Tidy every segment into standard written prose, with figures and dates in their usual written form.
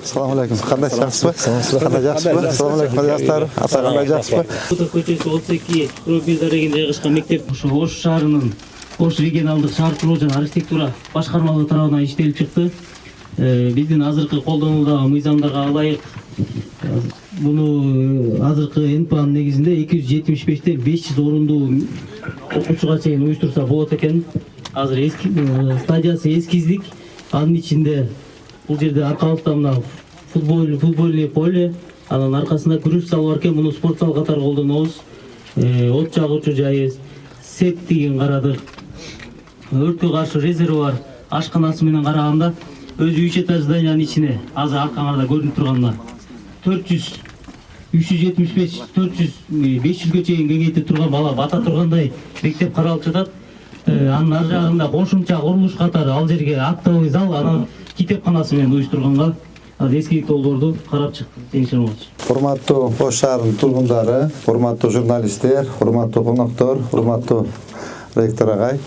Assalomu alaykum. Qanday yaxshisiz? Qanday yaxshisiz? Assalomu alaykum. Qanday ата qanday yaxshisiz? Кутов көчөсү 32 Курбил дарегинде жайгашкан мектеп ушу Ош шаарынын Ош регионалдык шаар куруу жана архитектура башкармалыгы тарабынан иштелип чыкты. Биздин азыркы колдонуудагы мыйзамдарга ылайык буну азыркы НПАнын негизинде 275те 500 орундуу окуучуга чейин уюштурса болот экен. Азыр стадиясы эскиздик. Анын ичинде бул жерде аркабызда мына футбольный поле, анын аркасында күрөш залы бар экен. Муну спорт зал катары колдонобуз. От жагуучу жайы, сет деген карадык. Өрткө каршы резервуар ашканасы менен караганда өзү 3 этаж зданиянын ичине азыр аркаңарда көрүнүп турганда 400 375 400 500ге чейин кеңейтип турган бала бата тургандай мектеп каралып жатат. Анын ар жагында кошумча курулуш катары ал жерге актовый зал, анан китепканасы менен уюштурганга эски толдорду карап чыкты. Теңшен болчу. Урматтуу Ош шаарынын тургундары, урматтуу журналисттер, урматтуу коноктор, урматтуу ректор агай.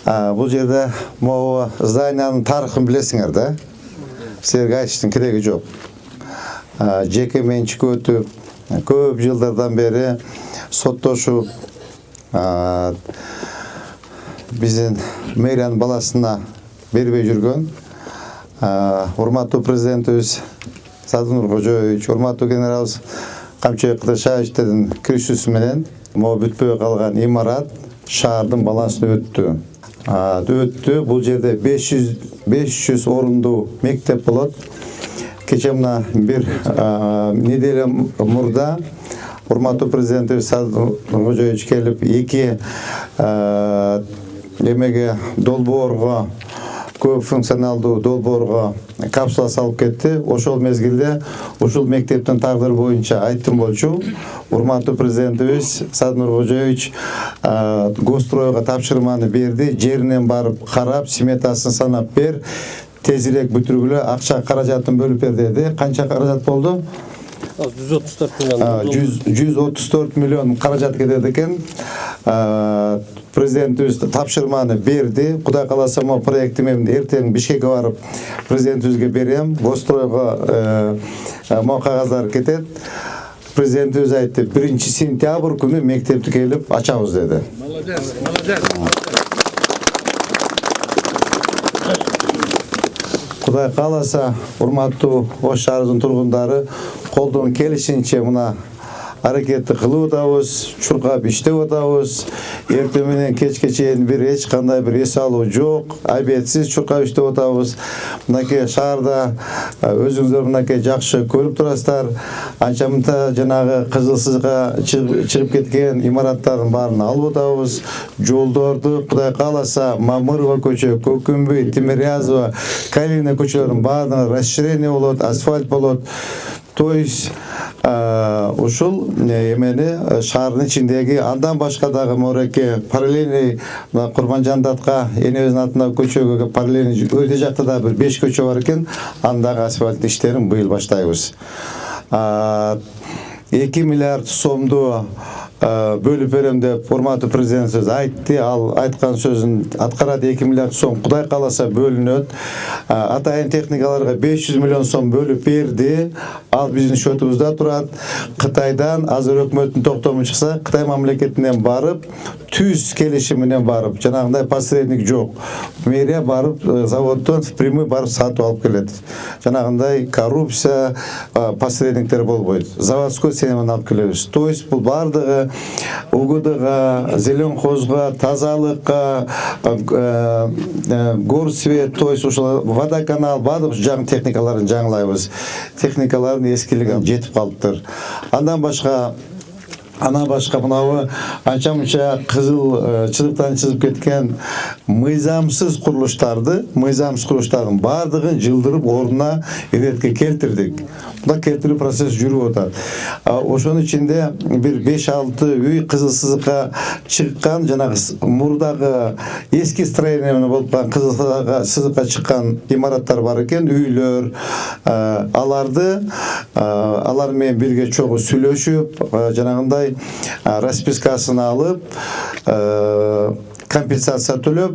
Бул жерде могу зданиянын тарыхын билесиңер да. Силерге айтыштын кереги жок. Жеке менчикке өтүп, көп жылдардан бери соттошуп, биздин мэриянын баласына бербей жүргөн урматтуу президентибиз Садыр Кожоевич, урматтуу генералыбыз Камчыбек Кыдыршаевичтердин киришүүсү менен могу бүтпөй калган имарат шаардын балансына өттү. Бул жерде 500 орундуу мектеп болот. Кече мына бир неделя мурда урматтуу президентибиз Садыр Кожоевич келип эки эмеге долбоорго, көп функционалдуу долбоорго капсула салып кетти. Ошол мезгилде ушул мектептин тагдыры боюнча айттым болчу. Урматтуу президентибиз Садыр Кожоевич Гостройго тапшырманы берди. Жеринен барып карап, сметасын санап бер, тезирээк бүтүргүлө, акча каражатын бөлүп бер деди. Канча каражат болду? 134 миллион каражат кетет экен. Президентибиз тапшырманы берди. Кудай кааласа, могу проекти мен эртең Бишкекке барып президентибизге берем. Гостройго могу кагаздар кетет. Президентибиз айтты, 1-сентябрь күнү мектепти келип ачабыз деди. Молодец. Кудай кааласа, урматтуу Ош шаарынын тургундары колдон келишинче мына аракетти кылып атабыз, чуркап иштеп атабыз. Эртең менен кечке чейин эч кандай бир эс алуу жок, обедсиз чуркап иштеп атабыз. Мынакей шаарда өзүңүздөр мынакей жакшы көрүп турасыздар. Анча-мынча жанагы кызыл сызга чыгып кеткен имараттардын баарын алып атабыз. Жолдорду Кудай кааласа Мамырова көчө, Көкүмбүй, Тимирязева, Калина көчөлөрүнүн баардыгы расширение болот, асфальт болот. То есть ушул эмени шаардын ичиндеги андан башка дагы мореке параллельный Курманжандатка энебиздин атындагы көчөгө параллельный өтө жакта да бир 5 көчө бар экен. Андагы асфальт иштерин быйыл баштайбыз. 2 миллиард сомду бөлүп берем деп урматтуу президентибиз айтты. Ал айткан сөзүн аткарат. 2 миллиард сом Кудай кааласа бөлүнөт. Атайын техникаларга 500 миллион сом бөлүп берди. Ал биздин счетубузда турат. Кытайдан азыр өкмөттүн токтому чыкса, Кытай мамлекетинен барып, түз келишим менен барып, жанагындай посредник жок. Мэрия барып, заводдон впрямую барып сатып алып келет. Жанагындай коррупция, посредниктер болбойт. Заводской сенемен алып келебиз. То есть бул бардыгы УГДга, Зеленхозго, тазалыкка, горсвет, то есть ушул водоканал, бардык жаңы техникаларын жаңылайбыз. Техникалардын эскилиги жетип калыптыр. Андан башка мынабы анча-мынча кызыл чызыктан чызып кеткен мыйзамсыз курулуштардын бардыгын жылдырып ордуна иретке келтирдик. Мына келтирүү процесс жүрүп атат. Ошонун ичинде бир 5-6 үй кызыл сызыкка чыккан, жанагы мурдагы эски строение менен болуп калган кызыл сызыкка чыккан имараттар бар экен, үйлөр. Алар менен бирге чогуу сүйлөшүп, жанагындай распискасын алып, компенсация төлөп,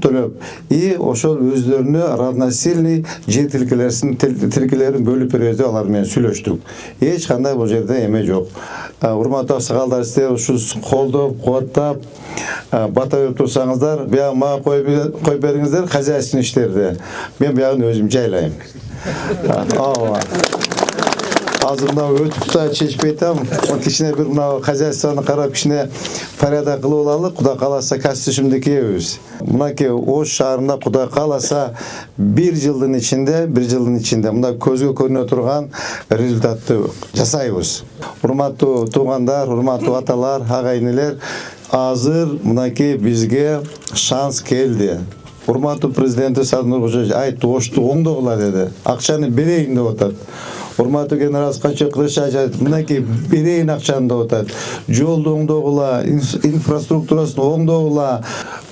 төлөп и ошол өздөрүнө равносильный жер тилкелерин бөлүп беребиз деп алар менен сүйлөштүк. Эч кандай бул жерде эме жок. Урматтуу аксакалдар, сиздер ушу колдоп, кубаттап, бата берип турсаңыздар, бияга мага кой бериңиздер хозяйственный иштерди. Мен биягын өзүм жайлайм. Азыр мына өтүп да чечпей атам. Кичине бир мына хозяйствону карап кичине порядок кылып алалы. Кудай кааласа костюмду кийебиз. Мынакей Ош шаарында кудай кааласа бир жылдын ичинде мына көзгө көрүнө турган результатты жасайбыз. Урматтуу туугандар, урматтуу аталар, ага-инелер, азыр мынакей бизге шанс келди. Урматтуу президенти Садыр Нуркожоевич айтты, Ошту оңдогула деди. Акчаны берейин деп атат. Урматтуу генерал Скачок Кылычбаев айтты, мынакей берейин акчаны деп атат. Жолду оңдогула, инфраструктурасын оңдогула,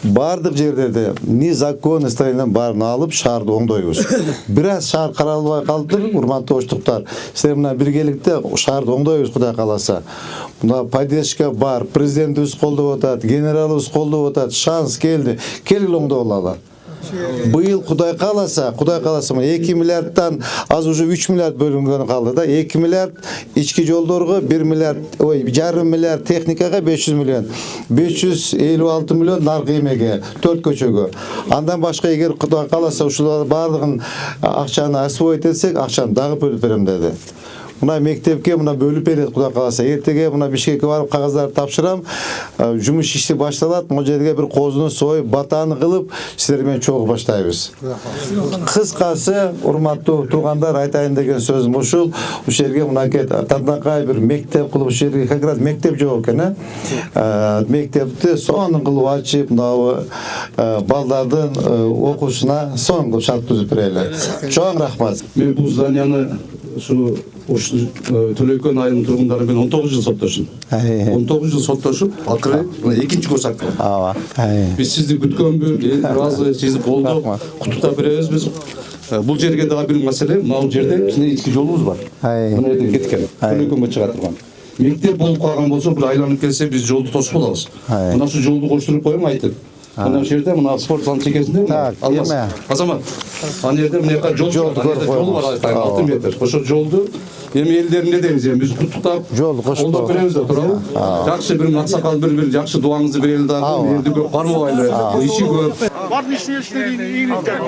бардык жерлерде ни закон строенияларын баарын алып шаарды оңдойбуз. Бир аз шаар каралбай калды, урматтуу оштуктар. Силер мына биргеликте шаарды оңдойбуз кудай кааласа. Мына поддержка бар, президентибиз колдоп атат, генералыбыз колдоп атат, шанс келди. Келгиле оңдогулалы. Быйыл кудай кааласа 2 миллиардтан аз уже 3 миллиард бөлүнгөн калды да. 2 миллиард ички жолдорго, 1,5 миллиард техникага, 500 миллион. 556 миллион наркы эмеге, 4 көчөгө. Андан башка эгер кудай кааласа ушулар бардыгын акчаны освоить этсек, акчаны дагы бөлүп берем деди. Мына мектепке мына бөлүп берет кудай кааласа. Эртеге мына Бишкекке барып кагаздарды тапшырам. Жумуш иши башталат. Могу жерге бир козуну союп, батаны кылып, силер менен чогуу баштайбыз. Кыскасы, урматтуу туугандар, айтайын деген сөзүм ушул. Ушул жерге мынакей тандакай бир мектеп кылып, ушул жерге как раз мектеп жок экен, мектепти сонун кылып ачып, мына балдардын окуусуна сонун кылып шарт түзүп берели. Чоң рахмат. Мен бул зданияны ушу Төлөйкөн айылынын тургундары менен 19 жыл соттошум. 19 жыл соттошуп, акыры экинчи курс аттым. Биз сизди күткөнбүз, ыраазы, сизди колдоп, куттуктап беребиз биз. Бул жерге дагы бир маселе, мына жерде кичине ички жолубуз бар. Мына жерден кеткен, Төлөйкөнгө чыга турган. Мектеп болуп калган болсо, бир айланып келсе биз жолду тосуп алабыз. Мына ушул жолду коштуруп коюм айтып. Мына ушул жерде мына спорт залынын чекесинде Азамат. Ана жерде мынакей жол бар, 6 метр. Ошол жолду эми элдерин дейбиз, биз куттуктап, колдоп беребиз да туурабы? Жакшы бир аксакал бир жакшы дуаңызды берели дагы, элди көп кармабайлы, иши көп. Бардык ишин иштеген ийгиликтер.